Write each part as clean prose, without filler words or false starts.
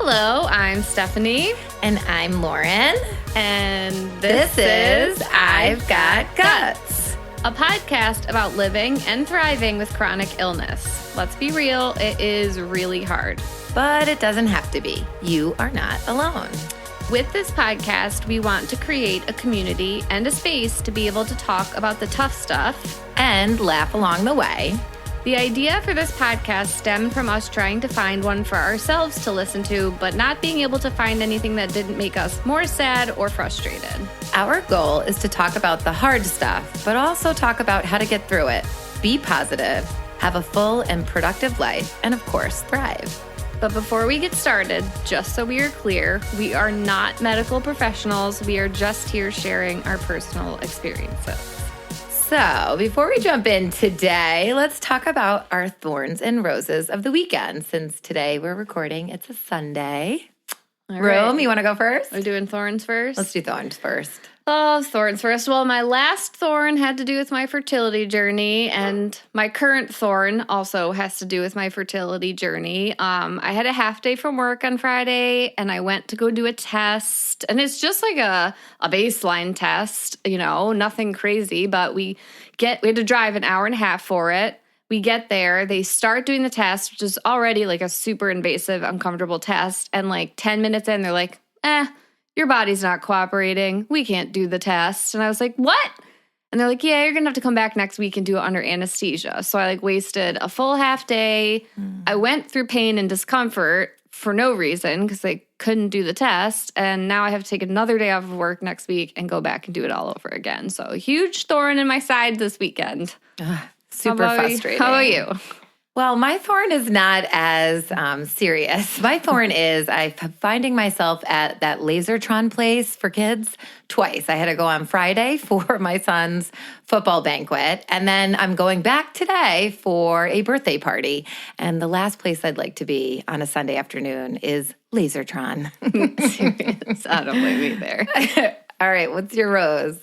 Hello, I'm Stephanie. And I'm Lauren. And this is I've Got Guts, a podcast about living and thriving with chronic illness. Let's be real, it is really hard. But it doesn't have to be. You are not alone. With this podcast, we want to create a community and a space to be able to talk about the tough stuff and laugh along the way. The idea for this podcast stemmed from us trying to find one for ourselves to listen to, but not being able to find anything that didn't make us more sad or frustrated. Our goal is to talk about the hard stuff, but also talk about how to get through it, be positive, have a full and productive life, and of course, thrive. But before we get started, just so we are clear, we are not medical professionals. We are just here sharing our personal experiences. So before we jump in today, let's talk about our thorns and roses of the weekend. Since today we're recording, it's a Sunday. All right. Rome, you want to go first? We're doing thorns first? Let's do thorns first. Oh, thorns first. Well, my last thorn had to do with my fertility journey, and my current thorn also has to do with my fertility journey. I had a half day from work on Friday, and I went to go do a test, and it's just like a baseline test, you know, nothing crazy, but we had to drive an hour and a half for it. We get there, they start doing the test, which is already like a super invasive, uncomfortable test, and like 10 minutes in, they're like, your body's not cooperating. We can't do the test. And I was like, what? And they're like, yeah, you're going to have to come back next week and do it under anesthesia. So I like wasted a full half day. I went through pain and discomfort for no reason because they couldn't do the test. And now I have to take another day off of work next week and go back and do it all over again. So a huge thorn in my side this weekend. Super frustrating. How about you? Well, my thorn is not as serious. My thorn is I'm finding myself at that Lasertron place for kids twice. I had to go on Friday for my son's football banquet, and then I'm going back today for a birthday party. And the last place I'd like to be on a Sunday afternoon is Lasertron. Serious. I don't blame you there. All right, what's your rose?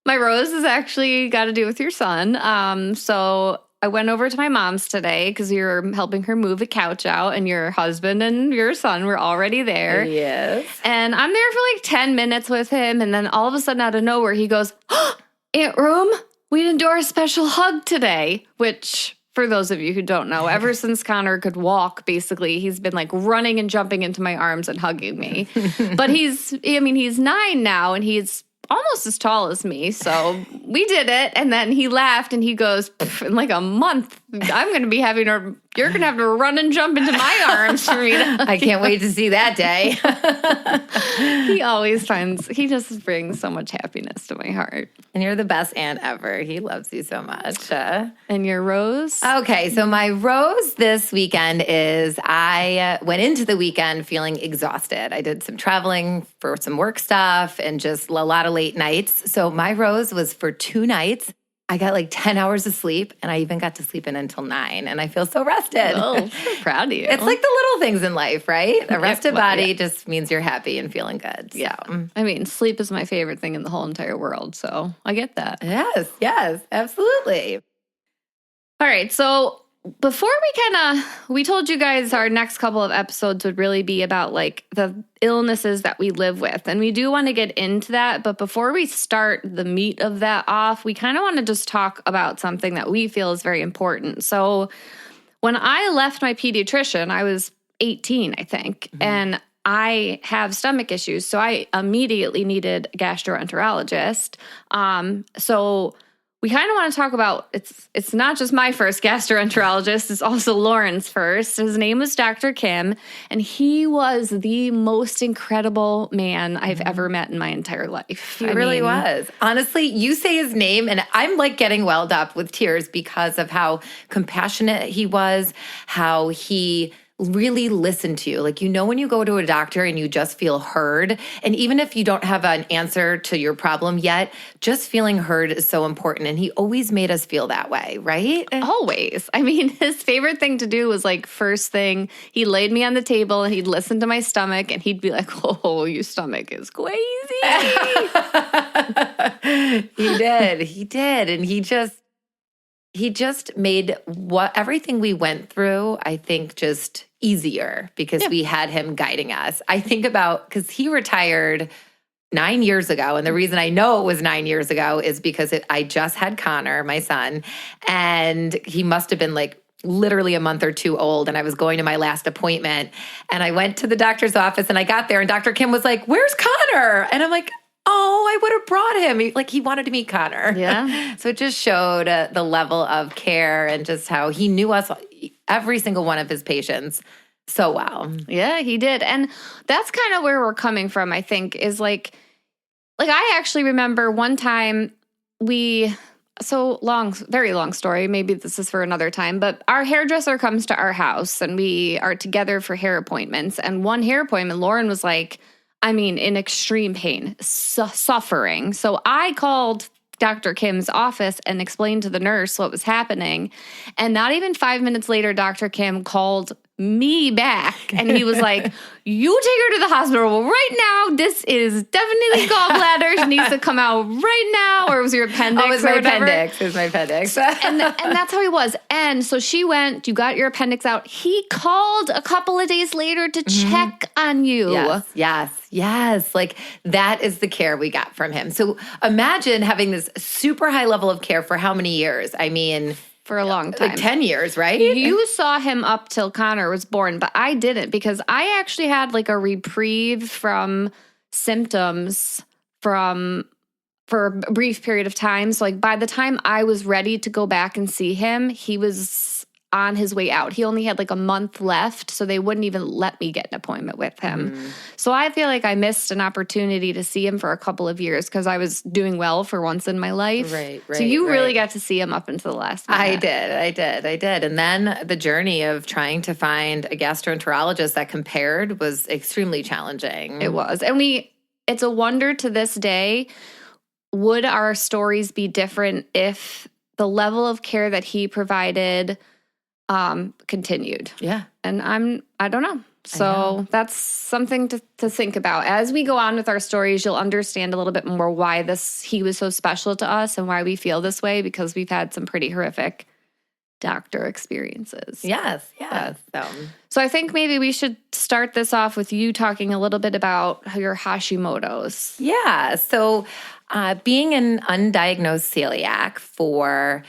My rose has actually got to do with your son. So I went over to my mom's today because you were helping her move a couch out, and your husband and your son were already there. Yes. And I'm there for like 10 minutes with him, and then all of a sudden out of nowhere, he goes, Aunt Rome, we didn't do our special hug today, which, for those of you who don't know, ever since Connor could walk, basically, he's been like running and jumping into my arms and hugging me. But he's 9 now, and he's almost as tall as me, so we did it. And then he laughed and he goes, in like a month, I'm going to be you're going to have to run and jump into my arms for me. I can't wait to see that day. He just brings so much happiness to my heart. And you're the best aunt ever. He loves you so much. And your rose? Okay, so my rose this weekend is I went into the weekend feeling exhausted. I did some traveling for some work stuff and just a lot of late nights. So my rose was for 2 nights. I got like 10 hours of sleep, and I even got to sleep in until 9, and I feel so rested. Oh, so proud of you. It's like the little things in life, right? A rested body just means you're happy and feeling good. Yeah. So. I mean, sleep is my favorite thing in the whole entire world, so I get that. Yes, absolutely. All right, so before we told you guys our next couple of episodes would really be about like the illnesses that we live with. And we do want to get into that. But before we start the meat of that off, we kind of want to just talk about something that we feel is very important. So when I left my pediatrician, I was 18, I think, and I have stomach issues. So I immediately needed a gastroenterologist. So we kind of want to talk about, it's not just my first gastroenterologist, it's also Lauren's first. His name was Dr. Kim, and he was the most incredible man I've ever met in my entire life. He really was. Honestly, you say his name, and I'm like getting welled up with tears because of how compassionate he was, how he really listen to you. Like, you know, when you go to a doctor and you just feel heard, and even if you don't have an answer to your problem yet, just feeling heard is so important. And he always made us feel that way, right? Always. I mean, his favorite thing to do was like first thing, he laid me on the table and he'd listen to my stomach and he'd be like, oh, your stomach is crazy. He did. And he just, he just made everything we went through, I think, just easier because we had him guiding us. I think about, because he retired 9 years ago. And the reason I know it was 9 years ago is because I just had Connor, my son, and he must have been like literally a month or two old. And I was going to my last appointment and I went to the doctor's office and I got there and Dr. Kim was like, "Where's Connor?" And I'm like, "Oh, I would have brought him." He wanted to meet Connor. Yeah. So it just showed the level of care and just how he knew us, every single one of his patients, so well. Yeah, he did. And that's kind of where we're coming from, I think, is like I actually remember one time very long story. Maybe this is for another time, but our hairdresser comes to our house and we are together for hair appointments. And one hair appointment, Lauren was like, in extreme pain, suffering. So I called Dr. Kim's office and explained to the nurse what was happening. And not even 5 minutes later, Dr. Kim called me back and he was like, "You take her to the hospital right now. This is definitely gallbladder. She needs to come out right now." Or it was your appendix? Oh, it was my appendix. It was my appendix. and that's how he was. And so she went, "You got your appendix out." He called a couple of days later to check on you. Yes. Like that is the care we got from him. So imagine having this super high level of care for how many years? For a long time. Like 10 years, right? You saw him up till Connor was born, but I didn't because I actually had like a reprieve from symptoms for a brief period of time. So like by the time I was ready to go back and see him, he was on his way out. He only had like a month left, so they wouldn't even let me get an appointment with him. So I feel like I missed an opportunity to see him for a couple of years because I was doing well for once in my life. Right. So you really got to see him up until the last minute. I did. And then the journey of trying to find a gastroenterologist that compared was extremely challenging. It was. And it's a wonder to this day, would our stories be different if the level of care that he provided continued? Yeah. And I don't know. So that's something to think about. As we go on with our stories, you'll understand a little bit more why he was so special to us and why we feel this way, because we've had some pretty horrific doctor experiences. Yes. So I think maybe we should start this off with you talking a little bit about your Hashimoto's. Yeah. So being an undiagnosed celiac for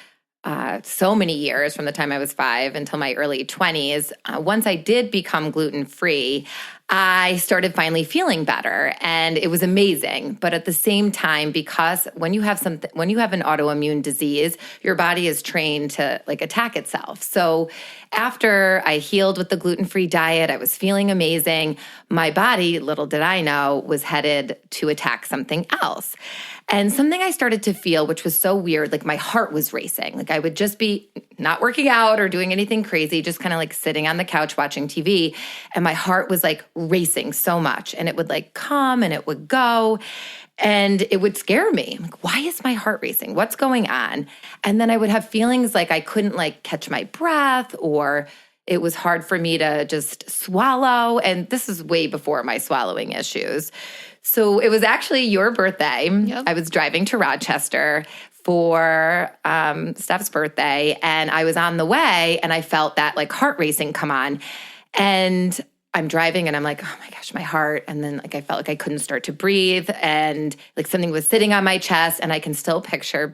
so many years, from the time I was 5 until my early 20s. Once I did become gluten-free, I started finally feeling better, and it was amazing. But at the same time, because when you have an autoimmune disease, your body is trained to like attack itself. So after I healed with the gluten-free diet, I was feeling amazing. My body, little did I know, was headed to attack something else. And something I started to feel, which was so weird, like my heart was racing. Like I would just be not working out or doing anything crazy, just kind of like sitting on the couch watching TV. And my heart was like racing so much. And it would like come and it would go. And it would scare me. I'm like, why is my heart racing? What's going on? And then I would have feelings like I couldn't like catch my breath, or it was hard for me to just swallow. And this is way before my swallowing issues. So it was actually your birthday. Yep. I was driving to Rochester for Steph's birthday, and I was on the way and I felt that like heart racing come on. And I'm driving and I'm like, oh my gosh, my heart. And then like I felt like I couldn't start to breathe, and like something was sitting on my chest, and I can still picture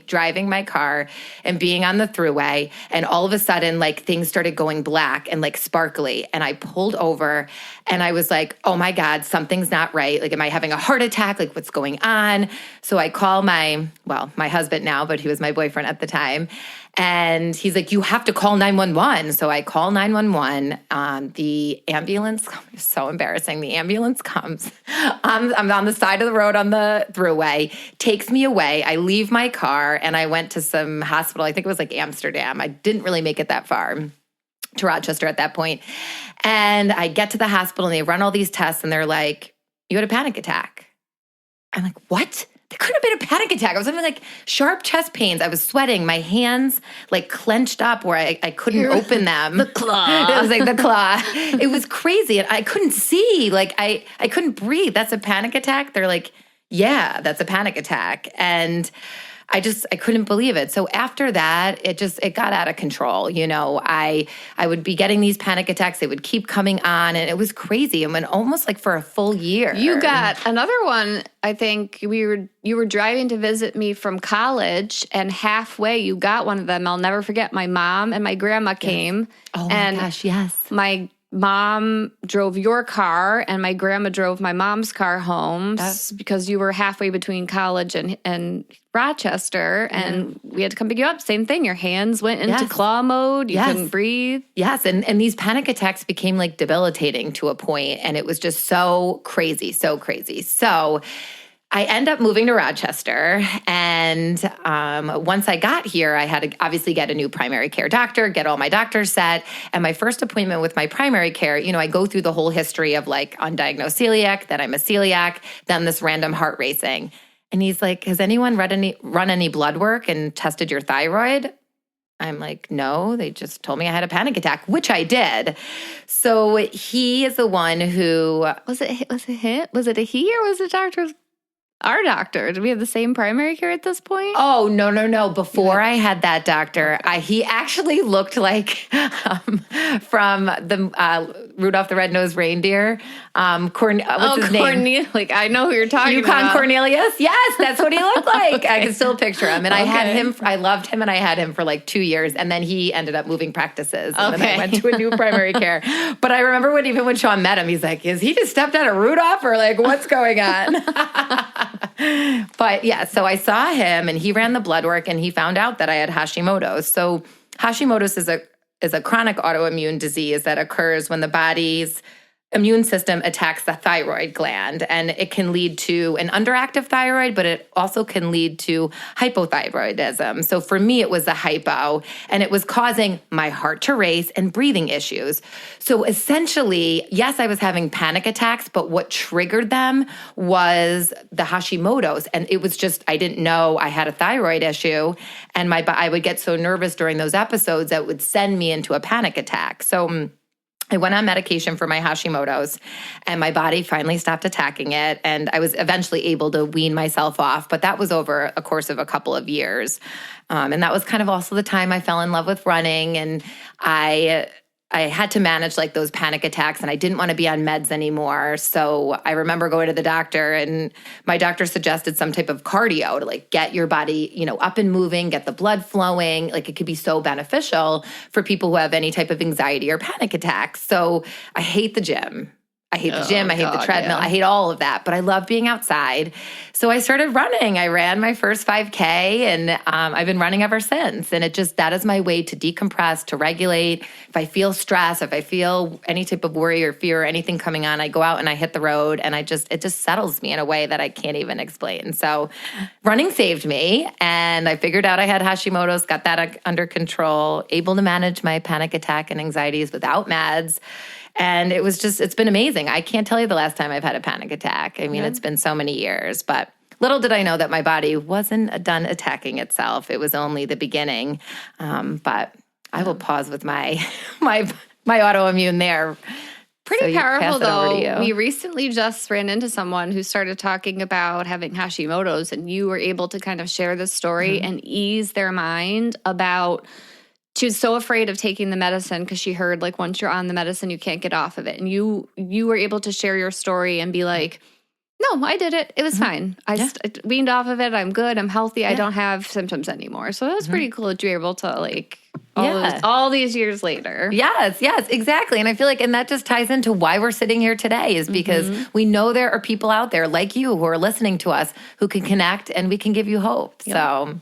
driving my car and being on the throughway, and all of a sudden like things started going black and like sparkly, and I pulled over and I was like, oh my God, something's not right. Like, am I having a heart attack? Like, what's going on? So I call my husband now, but he was my boyfriend at the time. And he's like, you have to call 911. So I call 911. The ambulance, it's so embarrassing. The ambulance comes. I'm on the side of the road on the throughway, takes me away. I leave my car and I went to some hospital. I think it was like Amsterdam. I didn't really make it that far to Rochester at that point. And I get to the hospital and they run all these tests and they're like, you had a panic attack. I'm like, what? There couldn't have been a panic attack. I was having like sharp chest pains. I was sweating. My hands like clenched up where I couldn't open them. The claw. It was like the claw. It was crazy. And I couldn't see. Like I couldn't breathe. That's a panic attack? They're like, yeah, that's a panic attack. And I couldn't believe it. So after that, it got out of control. I would be getting these panic attacks. They would keep coming on, and it was crazy. And went almost like for a full year. You got another one. I think you were driving to visit me from college, and halfway you got one of them. I'll never forget. My mom and my grandma came. Oh my gosh, yes. My mom drove your car and my grandma drove my mom's car home because you were halfway between college and Rochester, and we had to come pick you up. Same thing. Your hands went into claw mode. You couldn't breathe. Yes. And these panic attacks became like debilitating to a point, and it was just so crazy, so crazy. So I end up moving to Rochester, and once I got here, I had to obviously get a new primary care doctor, get all my doctors set. And my first appointment with my primary care, I go through the whole history of like undiagnosed celiac, then I'm a celiac, then this random heart racing. And he's like, has anyone run any blood work and tested your thyroid? I'm like, no, they just told me I had a panic attack, which I did. So he is the one who... Was it him? Was it a he or was it our doctor? Did we have the same primary care at this point? Oh, no. Before I had that doctor, he actually looked like from the Rudolph the Red-Nosed Reindeer. What's his name? Like, I know who you're talking Yukon about. Cornelius? Yes, that's what he looked like. Okay. I can still picture him. And I had him, I loved him, and I had him for like 2 years. And then he ended up moving practices. And then I went to a new primary care. But I remember when Sean met him, he's like, is he just stepped out of Rudolph, or like, what's going on? But yeah, so I saw him, and he ran the blood work, and he found out that I had Hashimoto's. So Hashimoto's is a chronic autoimmune disease that occurs when the body's immune system attacks the thyroid gland, and it can lead to an underactive thyroid, but it also can lead to hypothyroidism. So for me, it was the hypo, and it was causing my heart to race and breathing issues. So essentially, yes, I was having panic attacks, but what triggered them was the Hashimoto's, and it was just, I didn't know I had a thyroid issue, and I would get so nervous during those episodes that would send me into a panic attack. So I went on medication for my Hashimoto's, and my body finally stopped attacking it. And I was eventually able to wean myself off, but that was over a course of a couple of years. And that was kind of also the time I fell in love with running, and I had to manage like those panic attacks, and I didn't want to be on meds anymore. So I remember going to the doctor, and my doctor suggested some type of cardio to like get your body, up and moving, get the blood flowing. Like it could be so beneficial for people who have any type of anxiety or panic attacks. So I hate the gym. I hate the gym. I hate the treadmill. Yeah. I hate all of that, but I love being outside. So I started running. I ran my first 5K, and I've been running ever since. And that is my way to decompress, to regulate. If I feel stress, if I feel any type of worry or fear or anything coming on, I go out and I hit the road, and it just settles me in a way that I can't even explain. So running saved me, and I figured out I had Hashimoto's, got that under control, able to manage my panic attack and anxieties without meds. And it's been amazing. I can't tell you the last time I've had a panic attack. I mean, It's been so many years, but little did I know that my body wasn't done attacking itself. It was only the beginning. But I will pause with my autoimmune there. Pretty powerful, though. We recently just ran into someone who started talking about having Hashimoto's, and you were able to kind of share this story and ease their mind about... She was so afraid of taking the medicine because she heard, like, once you're on the medicine, you can't get off of it. And you were able to share your story and be like, no, I did it. It was fine. I weaned off of it. I'm good. I'm healthy. I don't have symptoms anymore. So that was pretty cool that you were able to, like, all these years later. Yes, exactly. And I feel like, and that just ties into why we're sitting here today, is because we know there are people out there like you who are listening to us who can connect, and we can give you hope. Yep. So...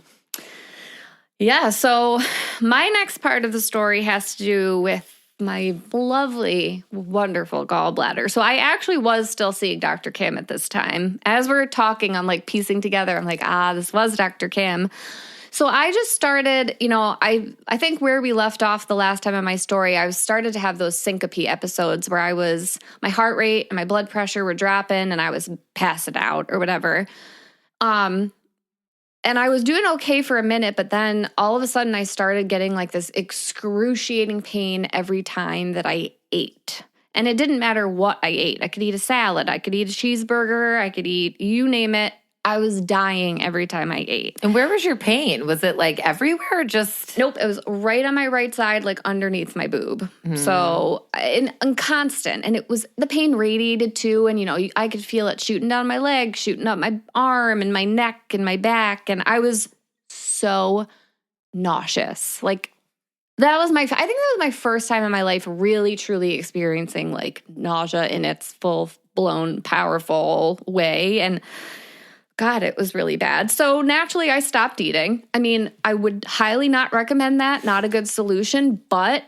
Yeah, so my next part of the story has to do with my lovely, wonderful gallbladder. So I actually was still seeing Dr. Kim at this time. As we're talking, I'm like piecing together. I'm like, this was Dr. Kim. So I just started, I think where we left off the last time in my story, I started to have those syncope episodes where my heart rate and my blood pressure were dropping and I was passing out or whatever. And I was doing okay for a minute, but then all of a sudden I started getting like this excruciating pain every time that I ate. And it didn't matter what I ate. I could eat a salad. I could eat a cheeseburger. I could eat, you name it. I was dying every time I ate. And where was your pain? Was it like everywhere or just? Nope, it was right on my right side, like underneath my boob. So, and constant. And it was, the pain radiated too. And, I could feel it shooting down my leg, shooting up my arm and my neck and my back. And I was so nauseous. Like, I think that was my first time in my life really, truly experiencing like nausea in its full-blown, powerful way. And God, it was really bad. So naturally, I stopped eating. I mean, I would highly not recommend that. Not a good solution, but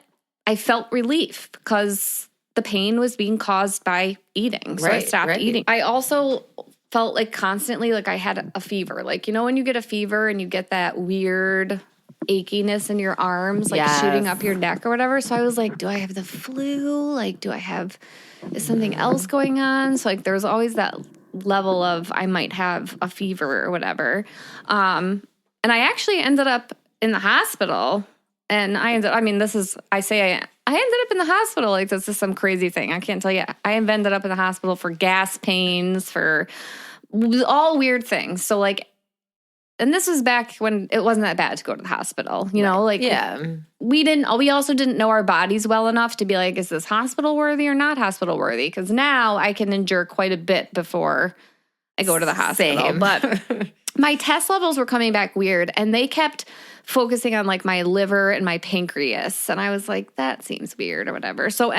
I felt relief because the pain was being caused by eating. So I stopped eating. I also felt like constantly like I had a fever. Like, when you get a fever and you get that weird achiness in your arms, like shooting up your neck or whatever. So I was like, do I have the flu? Like, is something else going on? So like, there was always that level of I might have a fever or whatever. And I actually ended up in the hospital, and I ended up in the hospital like this is some crazy thing. I can't tell you. I ended up in the hospital for gas pains, for all weird things. So like, and this was back when it wasn't that bad to go to the hospital, we also didn't know our bodies well enough to be like, is this hospital worthy or not hospital worthy? Because now I can endure quite a bit before I go to the hospital. Same. But my test levels were coming back weird, and they kept focusing on like my liver and my pancreas. And I was like, that seems weird or whatever. So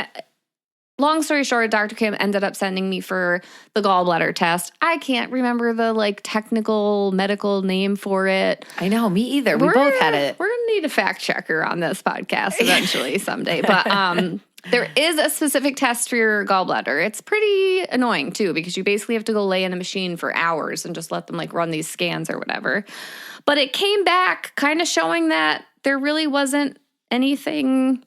long story short, Dr. Kim ended up sending me for the gallbladder test. I can't remember the like technical medical name for it. I know, me either. We both had it. We're going to need a fact checker on this podcast eventually someday. But there is a specific test for your gallbladder. It's pretty annoying too, because you basically have to go lay in a machine for hours and just let them like run these scans or whatever. But it came back kind of showing that there really wasn't anything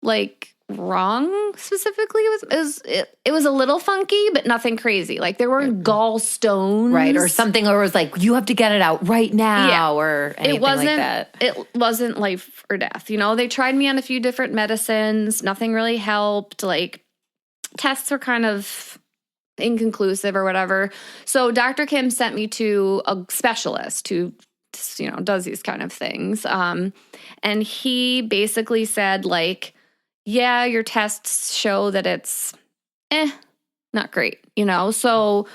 like wrong specifically. It was a little funky, but nothing crazy. Like there weren't gallstones, right, or something, or it was like you have to get it out right now, or anything like that. It wasn't life or death. They tried me on a few different medicines. Nothing really helped. Like tests were kind of inconclusive or whatever. So Dr. Kim sent me to a specialist who does these kind of things. And he basically said like, yeah, your tests show that it's not great, so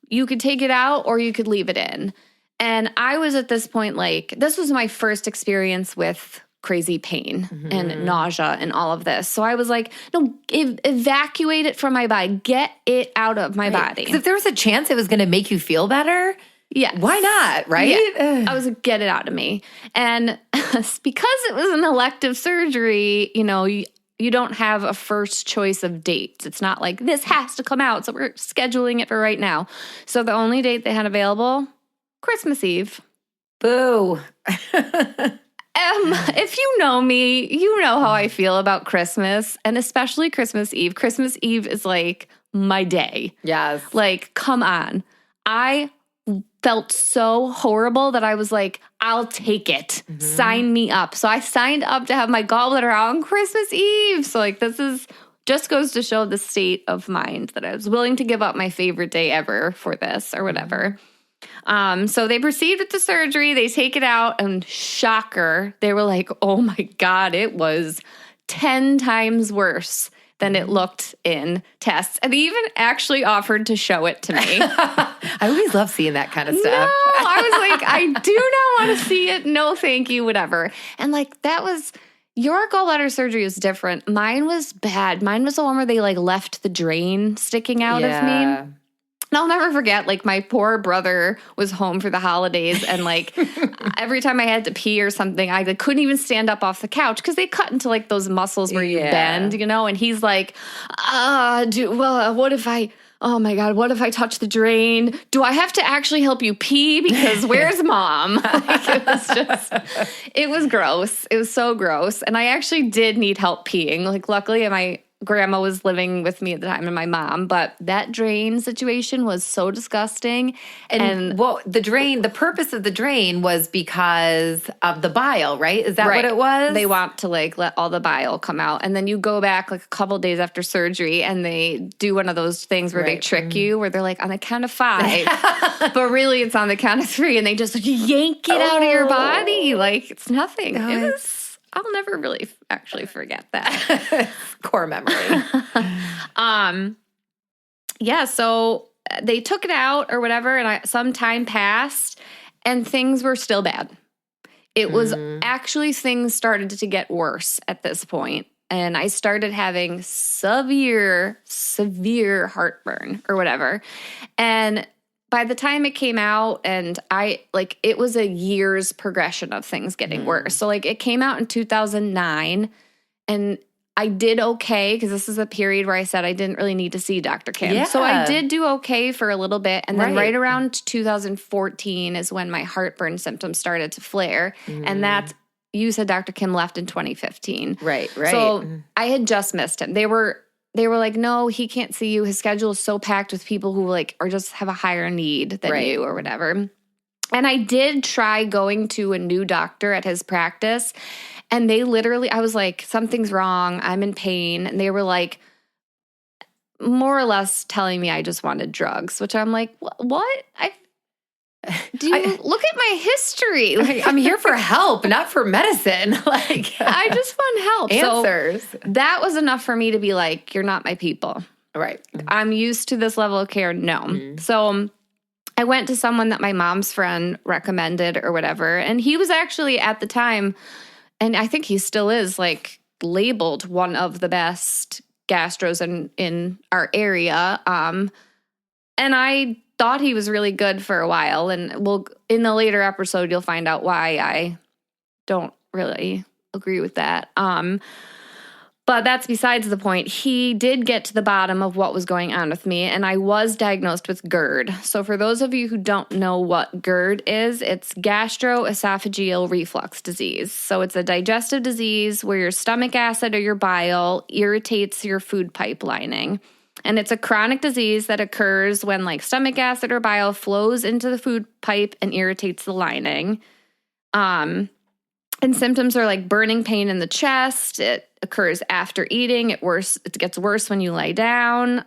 you could take it out or you could leave it in. And I was at this point like, this was my first experience with crazy pain and nausea and all of this. So I was like, no, evacuate it from my body. Get it out of my body. Because if there was a chance it was going to make you feel better, yes. Why not, right? Yeah. I was like, get it out of me. And because it was an elective surgery, you don't have a first choice of dates. It's not like this has to come out, so we're scheduling it for right now. So the only date they had available, Christmas Eve. Boo. If you know me, you know how I feel about Christmas, and especially Christmas Eve. Christmas Eve is like my day. Yes. Like, come on. I felt so horrible that I was like, I'll take it. Sign me up. So I signed up to have my gallbladder out on Christmas Eve. So like just goes to show the state of mind that I was willing to give up my favorite day ever for this or whatever. So they proceed with the surgery. They take it out, and shocker, they were like, oh my God, it was 10 times worse than it looked in tests. And they even actually offered to show it to me. I always love seeing that kind of stuff. No, I was like, I do not want to see it. No, thank you, whatever. And like, your gallbladder surgery was different. Mine was bad. Mine was the one where they like left the drain sticking out of me. And I'll never forget, like, my poor brother was home for the holidays, and, like, every time I had to pee or something, I couldn't even stand up off the couch because they cut into, like, those muscles where you bend, and he's like, what if I touch the drain? Do I have to actually help you pee? Because where's mom? It was gross. It was so gross. And I actually did need help peeing. Like, luckily, my grandma was living with me at the time and my mom, but that drain situation was so disgusting. And the purpose of the drain was because of the bile, right? Is that what it was? They want to like let all the bile come out. And then you go back like a couple days after surgery and they do one of those things where they trick you, where they're like on the count of 5, but really it's on the count of 3 and they just like yank it out of your body. Like it's nothing. I'll never really actually forget that. Core memory. So they took it out or whatever, and some time passed, and things were still bad. It was actually, things started to get worse at this point, and I started having severe heartburn or whatever. And by the time it came out, and it was a year's progression of things getting worse. So like it came out in 2009, and I did okay because this is a period where I said I didn't really need to see Dr. Kim. Yeah. So I did do okay for a little bit. And then right around 2014 is when my heartburn symptoms started to flare. And you said Dr. Kim left in 2015. Right. So I had just missed him. They were like, no, he can't see you. His schedule is so packed with people who like are just have a higher need than you or whatever. And I did try going to a new doctor at his practice. And they literally, I was like, something's wrong. I'm in pain. And they were like, more or less telling me I just wanted drugs, which I'm like, what? Look at my history. I'm here for help, not for medicine. I just want help. Answers. So that was enough for me to be like, you're not my people. Right. I'm used to this level of care. No. So I went to someone that my mom's friend recommended or whatever. And he was actually at the time, and I think he still is, like labeled one of the best gastros in our area. And I thought he was really good for a while. And in the later episode, you'll find out why I don't really agree with that. But that's besides the point. He did get to the bottom of what was going on with me, and I was diagnosed with GERD. So for those of you who don't know what GERD is, it's gastroesophageal reflux disease. So it's a digestive disease where your stomach acid or your bile irritates your food pipe lining. And it's a chronic disease that occurs when like stomach acid or bile flows into the food pipe and irritates the lining. And symptoms are like burning pain in the chest. It occurs after eating. It gets worse when you lie down.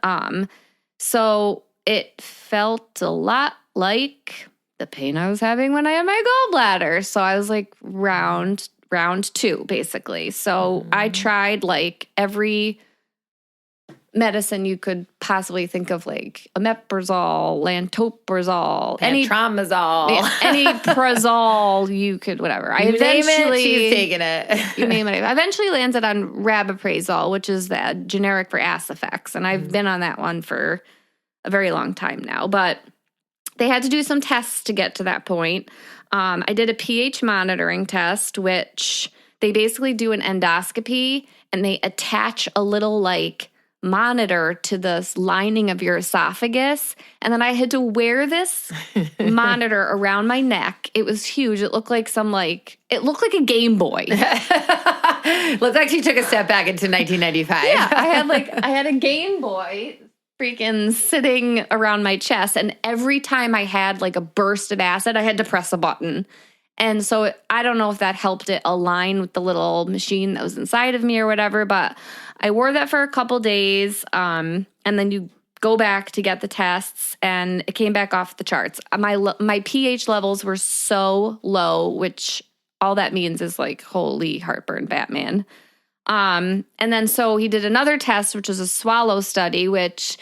So it felt a lot like the pain I was having when I had my gallbladder. So I was like round 2, basically. So I tried like every medicine you could possibly think of, like omeprazole, lansoprazole, tramadol, any Prazole you could, whatever. I eventually, she's taking it. You name it. I eventually landed on rabiprazole, which is the generic for ass effects, and I've been on that one for a very long time now. But they had to do some tests to get to that point. I did a pH monitoring test, which they basically do an endoscopy, and they attach a little like monitor to the lining of your esophagus. And then I had to wear this monitor around my neck. It was huge. It looked like it looked like a Game Boy. Let's actually took a step back into 1995. Yeah, I had a Game Boy freaking sitting around my chest. And every time I had like a burst of acid, I had to press a button. And so I don't know if that helped it align with the little machine that was inside of me or whatever, but I wore that for a couple days, and then you go back to get the tests, and it came back off the charts. My pH levels were so low, which all that means is like, holy heartburn, Batman. And then so he did another test, which was a swallow study, which,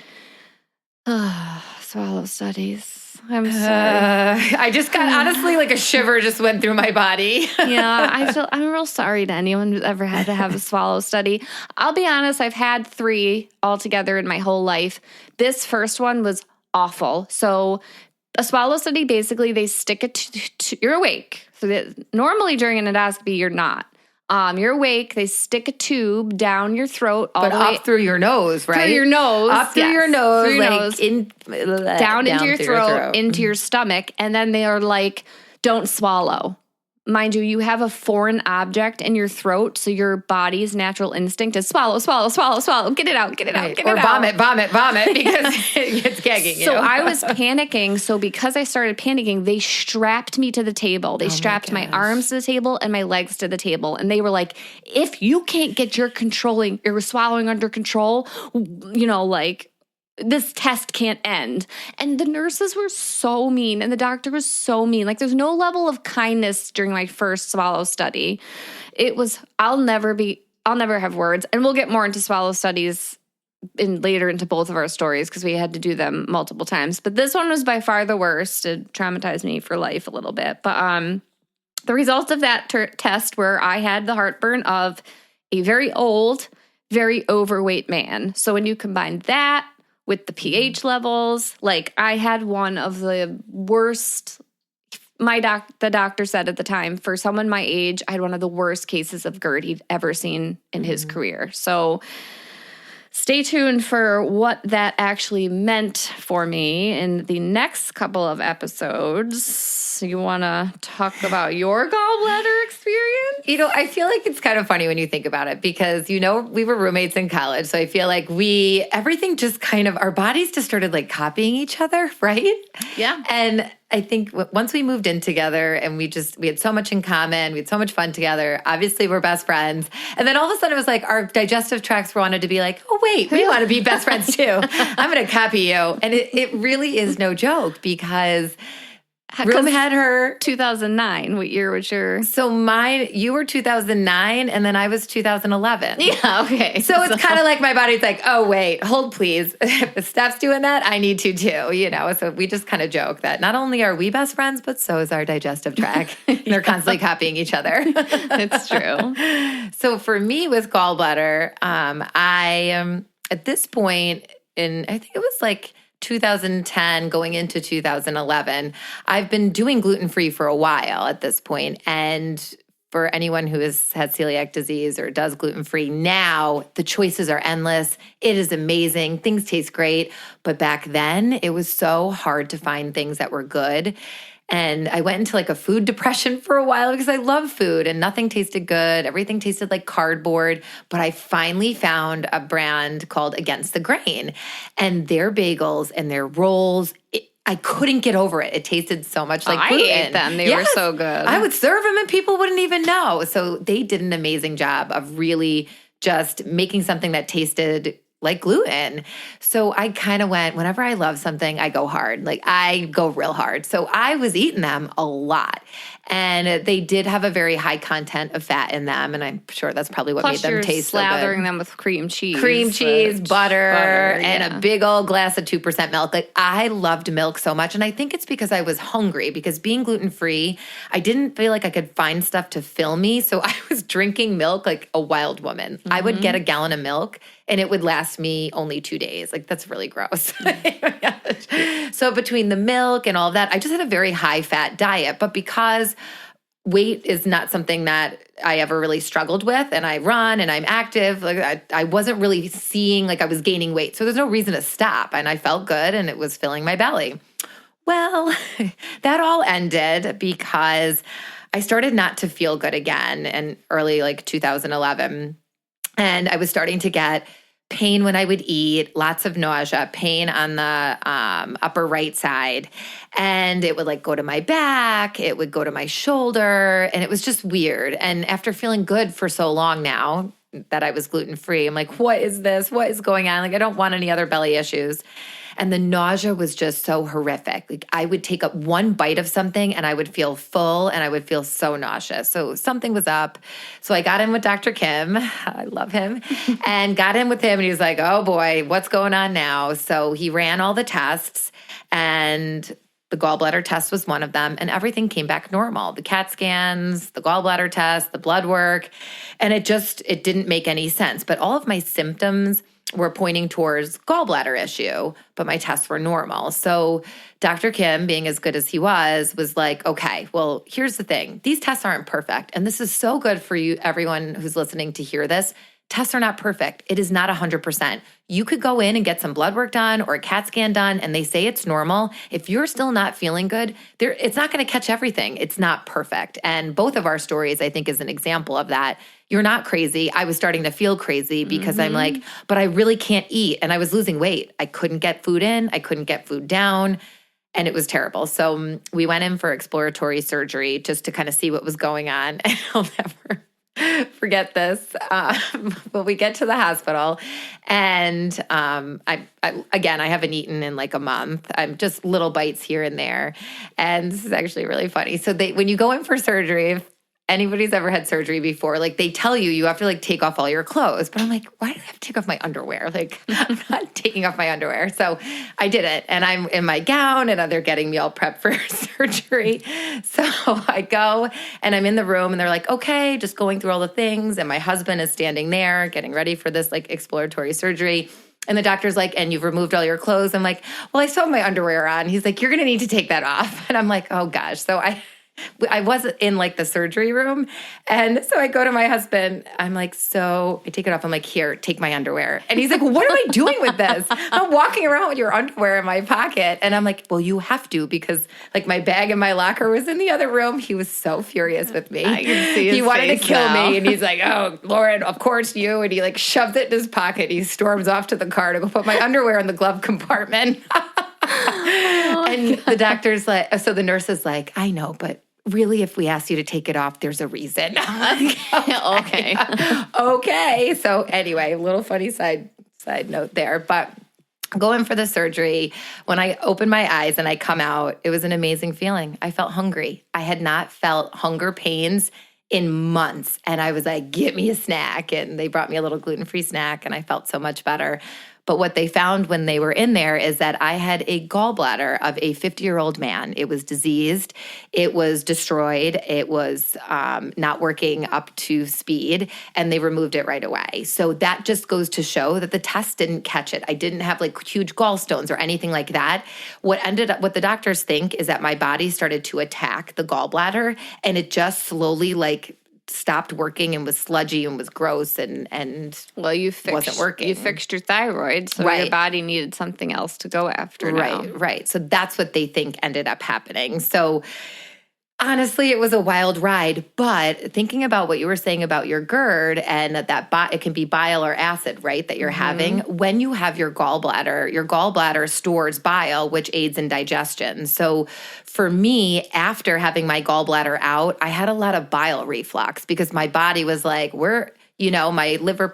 swallow studies. I'm sorry. I just got, honestly, like a shiver just went through my body. Yeah, I'm real sorry to anyone who's ever had to have a swallow study. I'll be honest, I've had 3 altogether in my whole life. This first one was awful. So a swallow study, basically, they stick it to you're awake. So normally during an endoscopy, you're not. You're awake. They stick a tube down your throat, all the way up through your nose, right? Through your nose, up through your nose, through your nose, down into your throat, into your stomach, and then they are like, "Don't swallow." mind you, you have a foreign object in your throat, so your body's natural instinct is swallow, swallow, swallow, swallow, get it out, get it out, get it out. Or vomit, vomit, vomit, because it's gagging you. So I was panicking. So because I started panicking, they strapped me to the table. They strapped my arms to the table and my legs to the table. And they were like, if you can't get your swallowing under control, like, this test can't end. And the nurses were so mean and the doctor was so mean. Like, there's no level of kindness during my first swallow study. I'll never have words. And we'll get more into swallow studies later into both of our stories because we had to do them multiple times. But this one was by far the worst. It traumatized me for life a little bit. But the results of that test were I had the heartburn of a very old, very overweight man. So when you combine that with the pH levels, like, I had one of the worst. The doctor said at the time, for someone my age, I had one of the worst cases of GERD he'd ever seen in his career. So stay tuned for what that actually meant for me in the next couple of episodes. You want to talk about your gallbladder experience? I feel like it's kind of funny when you think about it because, we were roommates in college. So I feel like everything just kind of, our bodies just started like copying each other, right? Yeah. And I think once we moved in together and we had so much in common, we had so much fun together. Obviously, we're best friends. And then all of a sudden it was like our digestive tracts wanted to be like, oh, wait, we want to be best friends too. I'm going to copy you. And it really is no joke because Room had her 2009. What year was your? So you were 2009, and then I was 2011. Yeah, okay. So it's kind of like my body's like, oh wait, hold please. If Steph's doing that, I need to too. So we just kind of joke that not only are we best friends, but so is our digestive tract. They're constantly copying each other. It's true. So for me with gallbladder, I at this point I think it was like 2010 going into 2011, I've been doing gluten-free for a while at this point. And for anyone who has had celiac disease or does gluten-free now, the choices are endless. It is amazing. Things taste great. But back then, it was so hard to find things that were good. And I went into like a food depression for a while because I love food and nothing tasted good. Everything tasted like cardboard. But I finally found a brand called Against the Grain, and their bagels and their rolls, I couldn't get over it. It tasted so much like gluten. I ate them. They were so good. I would serve them and people wouldn't even know. So they did an amazing job of really just making something that tasted like gluten. So I kind of went, whenever I love something, I go hard. Like I go real hard. So I was eating them a lot. And they did have a very high content of fat in them. And I'm sure that's probably what made them taste so good. Slathering them with cream cheese. Cream cheese, butter, and a big old glass of 2% milk. Like I loved milk so much. And I think it's because I was hungry, because being gluten-free, I didn't feel like I could find stuff to fill me. So I was drinking milk like a wild woman. I would get a gallon of milk and it would last me only 2 days. Like that's really gross. So between the milk and all of that, I just had a very high fat diet. But because weight is not something that I ever really struggled with, and I run and I'm active, like I wasn't really seeing like I was gaining weight. So there's no reason to stop. And I felt good and it was filling my belly. Well, that all ended because I started not to feel good again in early like 2011. And I was starting to get pain when I would eat, lots of nausea, pain on the upper right side. And it would like go to my back, it would go to my shoulder, and it was just weird. And after feeling good for so long now that I was gluten-free, I'm like, what is this? What is going on? Like, I don't want any other belly issues. And the nausea was just so horrific. Like I would take up one bite of something and I would feel full and I would feel so nauseous. So something was up. So I got in with Dr. Kim. I love him. And got in with him and he was like, oh boy, what's going on now? So he ran all the tests and the gallbladder test was one of them, and everything came back normal. The CAT scans, the gallbladder test, the blood work, and it didn't make any sense. But all of my symptoms were pointing towards gallbladder issue, but my tests were normal. So Dr. Kim, being as good as he was like, okay, well, here's the thing. These tests aren't perfect. And this is so good for you, everyone who's listening, to hear this. tests are not perfect. It is not 100%. You could go in and get some blood work done or a CAT scan done, and they say it's normal. If you're still not feeling good, it's not going to catch everything. It's not perfect. And both of our stories, I think, is an example of that. You're not crazy. I was starting to feel crazy because I'm like, but I really can't eat. And I was losing weight. I couldn't get food in. I couldn't get food down. And it was terrible. So we went in for exploratory surgery just to kind of see what was going on. And I'll never forget this. But we get to the hospital and I haven't eaten in like a month. I'm just little bites here and there. And this is actually really funny. So when you go in for surgery, if anybody's ever had surgery before, like they tell you have to like take off all your clothes. But I'm like, why do I have to take off my underwear? Like I'm not taking off my underwear. So I did it. And I'm in my gown and they're getting me all prepped for surgery. So I go and I'm in the room and they're like, okay, just going through all the things. And my husband is standing there getting ready for this like exploratory surgery. And the doctor's like, and you've removed all your clothes. I'm like, well, I still have my underwear on. He's like, you're going to need to take that off. And I'm like, oh gosh. So I was in like the surgery room. And so I go to my husband. I'm like, so I take it off. I'm like, here, take my underwear. And he's like, well, what am I doing with this? I'm walking around with your underwear in my pocket. And I'm like, well, you have to, because like my bag in my locker was in the other room. He was so furious with me. I can see his He wanted to face kill now. me. And he's like, oh, Lauren, of course you. And he like shoves it in his pocket. He storms off to the car to go put my underwear in the glove compartment. And the doctor's like, so the nurse is like, I know, but really, if we ask you to take it off, there's a reason. Okay. Okay. So anyway, a little funny side note there. But going for the surgery, when I opened my eyes and I come out, it was an amazing feeling. I felt hungry. I had not felt hunger pains in months. And I was like, get me a snack. And they brought me a little gluten-free snack and I felt so much better. But what they found when they were in there is that I had a gallbladder of a 50-year-old man. It was diseased. It was destroyed. It was not working up to speed, and they removed it right away. So that just goes to show that the test didn't catch it. I didn't have like huge gallstones or anything like that. What the doctors think is that my body started to attack the gallbladder, and it just slowly like stopped working and was sludgy and was gross and well, wasn't working. You fixed your thyroid, so your body needed something else to go after now. Right. So that's what they think ended up happening. So honestly, it was a wild ride. But thinking about what you were saying about your GERD and that it can be bile or acid, right, that you're having. When you have your gallbladder stores bile, which aids in digestion. So for me, after having my gallbladder out, I had a lot of bile reflux because my body was like, my liver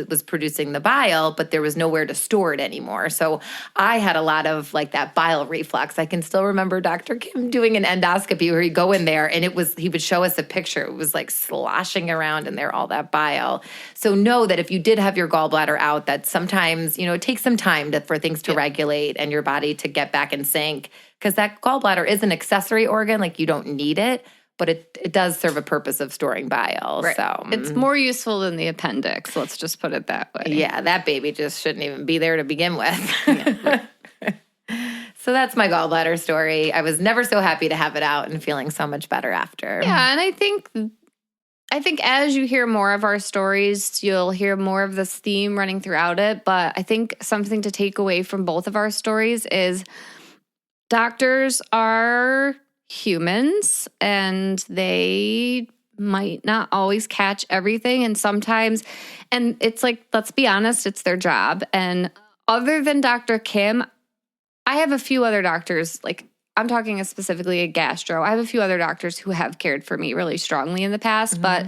was producing the bile, but there was nowhere to store it anymore. So I had a lot of like that bile reflux. I can still remember Dr. Kim doing an endoscopy where he'd go in there and he would show us a picture. It was like sloshing around in there, all that bile. So know that if you did have your gallbladder out, that sometimes, it takes some time for things to regulate and your body to get back in sync, because that gallbladder is an accessory organ. Like you don't need it, but it does serve a purpose of storing bile. Right. So it's more useful than the appendix. Let's just put it that way. Yeah, that baby just shouldn't even be there to begin with. So that's my gallbladder story. I was never so happy to have it out and feeling so much better after. Yeah, and I think as you hear more of our stories, you'll hear more of this theme running throughout it. But I think something to take away from both of our stories is doctors are humans and they might not always catch everything. And sometimes, and it's like, let's be honest, it's their job. And other than Dr. Kim, I have a few other doctors, like I'm talking specifically a gastro. I have a few other doctors who have cared for me really strongly in the past. But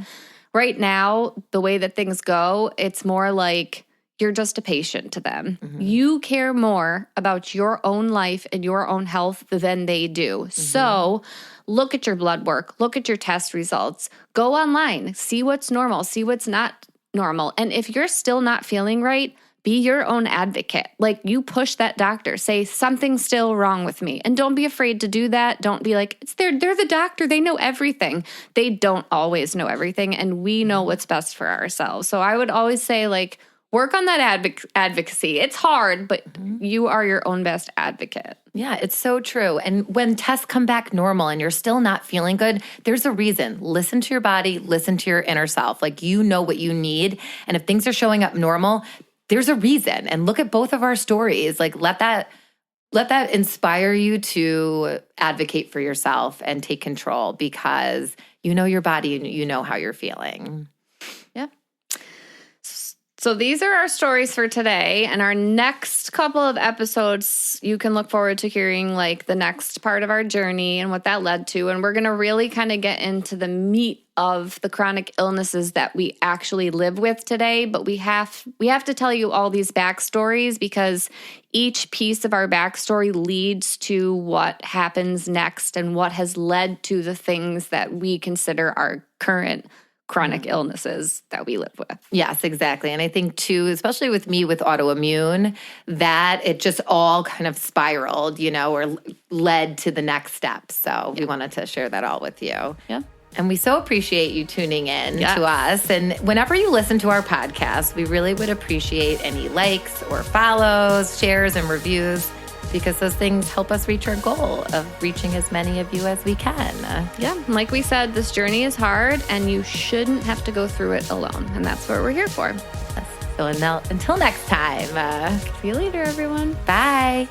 right now, the way that things go, it's more like you're just a patient to them. You care more about your own life and your own health than they do. So look at your blood work, look at your test results, go online, see what's normal, see what's not normal. And if you're still not feeling right, be your own advocate. Like you push that doctor, say something's still wrong with me. And don't be afraid to do that. Don't be like, they're the doctor. They know everything. They don't always know everything. And we know what's best for ourselves. So I would always say like, work on that advocacy. It's hard, but you are your own best advocate. Yeah, it's so true. And when tests come back normal and you're still not feeling good, there's a reason. Listen to your body, listen to your inner self. Like, you know what you need. And if things are showing up normal, there's a reason. And look at both of our stories. Like, let that inspire you to advocate for yourself and take control, because you know your body and you know how you're feeling. Yeah. So these are our stories for today, and our next couple of episodes, you can look forward to hearing like the next part of our journey and what that led to. And we're going to really kind of get into the meat of the chronic illnesses that we actually live with today. But we have to tell you all these backstories, because each piece of our backstory leads to what happens next and what has led to the things that we consider our current chronic illnesses that we live with. Yes, exactly. And I think too, especially with me with autoimmune, that it just all kind of spiraled, or led to the next step. So we wanted to share that all with you. Yeah. And we so appreciate you tuning in to us. And whenever you listen to our podcast, we really would appreciate any likes or follows, shares, and reviews, because those things help us reach our goal of reaching as many of you as we can. Yeah, like we said, this journey is hard and you shouldn't have to go through it alone. And that's what we're here for. Yes. So until next time. See you later, everyone. Bye.